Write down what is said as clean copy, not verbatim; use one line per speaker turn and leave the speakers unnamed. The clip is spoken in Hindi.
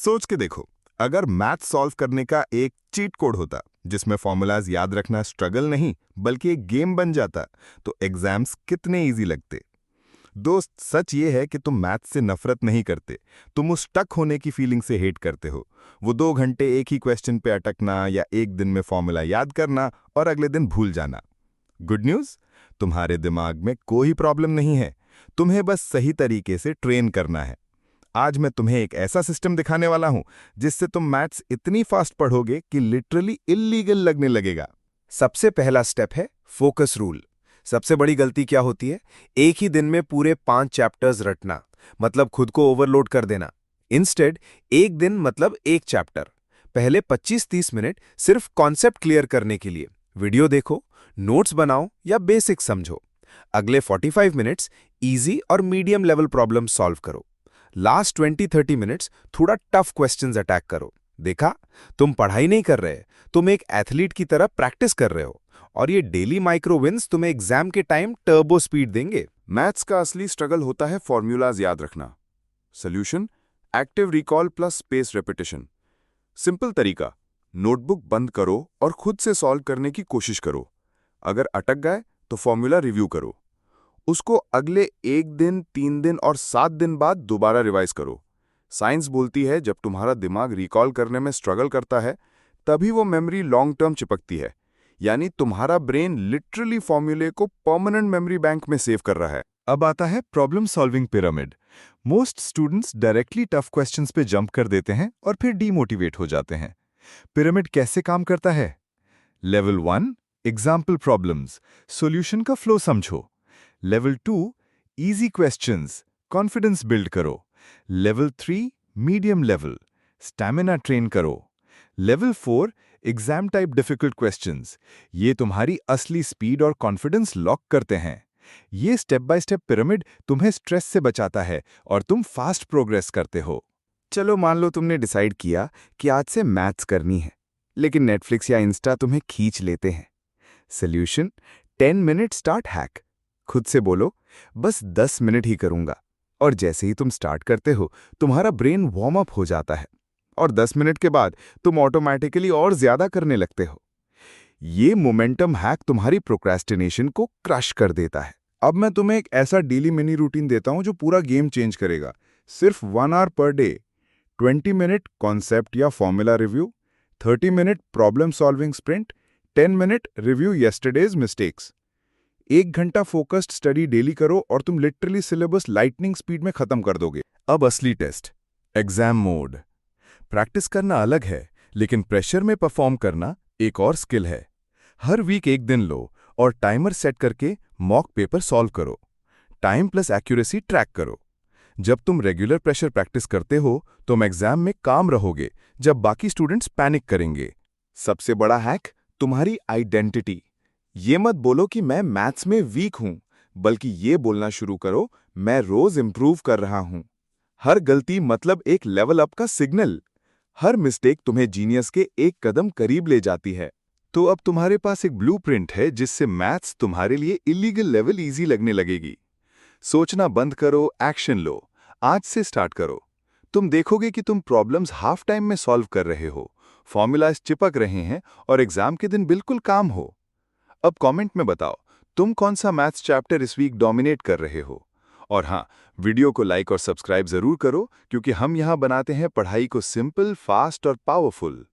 सोच के देखो, अगर मैथ सॉल्व करने का एक चीट कोड होता जिसमें फॉर्मूलाज याद रखना स्ट्रगल नहीं बल्कि एक गेम बन जाता, तो एग्जाम्स कितने इजी लगते। दोस्त, सच ये है कि तुम मैथ से नफरत नहीं करते, तुम उस स्टक होने की फीलिंग से हेट करते हो। वो 2 घंटे एक ही क्वेश्चन पे अटकना या एक दिन में फॉर्मूला याद करना और अगले दिन भूल जाना। गुड न्यूज़, तुम्हारे दिमाग में कोई प्रॉब्लम नहीं है, तुम्हें बस सही तरीके से ट्रेन करना है। आज मैं तुम्हें एक ऐसा सिस्टम दिखाने वाला हूं जिससे तुम मैथ्स इतनी फास्ट पढ़ोगे कि लिटरली इल्लीगल लगने लगेगा।
सबसे पहला स्टेप है फोकस रूल। सबसे बड़ी गलती क्या होती है? एक ही दिन में पूरे 5 चैप्टर्स रटना, मतलब खुद को ओवरलोड कर देना। इंस्टेड एक दिन मतलब एक चैप्टर। पहले 25-30 मिनट सिर्फ कॉन्सेप्ट क्लियर करने के लिए वीडियो देखो, नोट्स बनाओ या बेसिक समझो। अगले 45 मिनट्स इजी और मीडियम लेवल प्रॉब्लम सॉल्व करो। लास्ट 20-30 मिनट्स थोड़ा टफ क्वेश्चंस अटैक करो। देखा, तुम पढ़ाई नहीं कर रहे, तुम एक एथलीट की तरह प्रैक्टिस कर रहे हो, और ये डेली माइक्रो विन्स तुम्हें एग्जाम के टाइम टर्बो स्पीड देंगे।
मैथ्स का असली स्ट्रगल होता है फॉर्मूलाज याद रखना। Solution, active recall plus space repetition. Simple तरीका, नोटबुक बंद करो और खुद से सॉल्व करने की कोशिश करो। अगर अटक गए तो फॉर्मूला रिव्यू करो, उसको अगले 1 दिन, 3 दिन और 7 दिन बाद दोबारा रिवाइज करो। साइंस बोलती है जब तुम्हारा दिमाग रिकॉल करने में स्ट्रगल करता है तभी वो मेमोरी लॉन्ग टर्म चिपकती है, यानी तुम्हारा ब्रेन लिटरली फॉर्मूले को परमानेंट मेमोरी बैंक में सेव कर रहा है।
अब आता है problem solving pyramid. Most students directly tough questions पे जंप कर देते हैं और फिर डीमोटिवेट हो जाते हैं। पिरामिड कैसे काम करता है? लेवल 1 एग्जाम्पल प्रॉब्लम्स, सॉल्यूशन का फ्लो समझो। Level 2 easy questions, confidence build करो। Level 3 medium level, stamina train करो। Level 4 exam type difficult questions, ये तुम्हारी असली स्पीड और कॉन्फिडेंस लॉक करते हैं। ये स्टेप बाय स्टेप पिरामिड तुम्हें स्ट्रेस से बचाता है और तुम फास्ट प्रोग्रेस करते हो।
चलो मान लो तुमने डिसाइड किया कि आज से मैथ्स करनी है, लेकिन नेटफ्लिक्स या इंस्टा तुम्हें खींच लेते हैं। Solution, 10 minute start hack. खुद से बोलो, बस 10 मिनट ही करूंगा, और जैसे ही तुम स्टार्ट करते हो तुम्हारा ब्रेन वार्म अप हो जाता है और 10 मिनट के बाद तुम ऑटोमेटिकली और ज्यादा करने लगते हो। ये मोमेंटम हैक तुम्हारी प्रोक्रेस्टिनेशन को क्रश कर देता है।
अब मैं तुम्हें एक ऐसा डेली मिनी रूटीन देता हूं जो पूरा गेम चेंज करेगा। सिर्फ 1 hour per day, 20 minute concept या formula review, 30 minute problem solving sprint, 10 minute review yesterday's mistakes. 1 घंटा फोकस्ड स्टडी डेली करो और तुम लिटरली सिलेबस लाइटनिंग स्पीड में खत्म कर दोगे।
अब असली टेस्ट, एग्जाम मोड। प्रैक्टिस करना अलग है, लेकिन प्रेशर में परफॉर्म करना एक और स्किल है। हर वीक एक दिन लो और टाइमर सेट करके मॉक पेपर सॉल्व करो। टाइम प्लस एक्यूरेसी ट्रैक करो। जब तुम रेगुलर प्रेशर प्रैक्टिस करते हो तुम एग्जाम में काम रहोगे जब बाकी स्टूडेंट्स पैनिक करेंगे।
सबसे बड़ा हैक, तुम्हारी आइडेंटिटी। ये मत बोलो कि मैं मैथ्स में वीक हूं, बल्कि ये बोलना शुरू करो, मैं रोज इंप्रूव कर रहा हूं। हर गलती मतलब एक लेवल अप का सिग्नल। हर मिस्टेक तुम्हें जीनियस के एक कदम करीब ले जाती है।
तो अब तुम्हारे पास एक ब्लूप्रिंट है जिससे मैथ्स तुम्हारे लिए इलीगल लेवल इजी लगने लगेगी। सोचना बंद करो, एक्शन लो। आज से स्टार्ट करो। तुम देखोगे कि तुम प्रॉब्लम्स हाफ टाइम में सॉल्व कर रहे हो, फॉर्मूलाज चिपक रहे हैं और एग्जाम के दिन बिल्कुल काम हो। अब कमेंट में बताओ, तुम कौन सा मैथ्स चैप्टर इस वीक डोमिनेट कर रहे हो। और हाँ, वीडियो को लाइक और सब्सक्राइब जरूर करो, क्योंकि हम यहाँ बनाते हैं पढ़ाई को सिंपल, फास्ट और पावरफुल।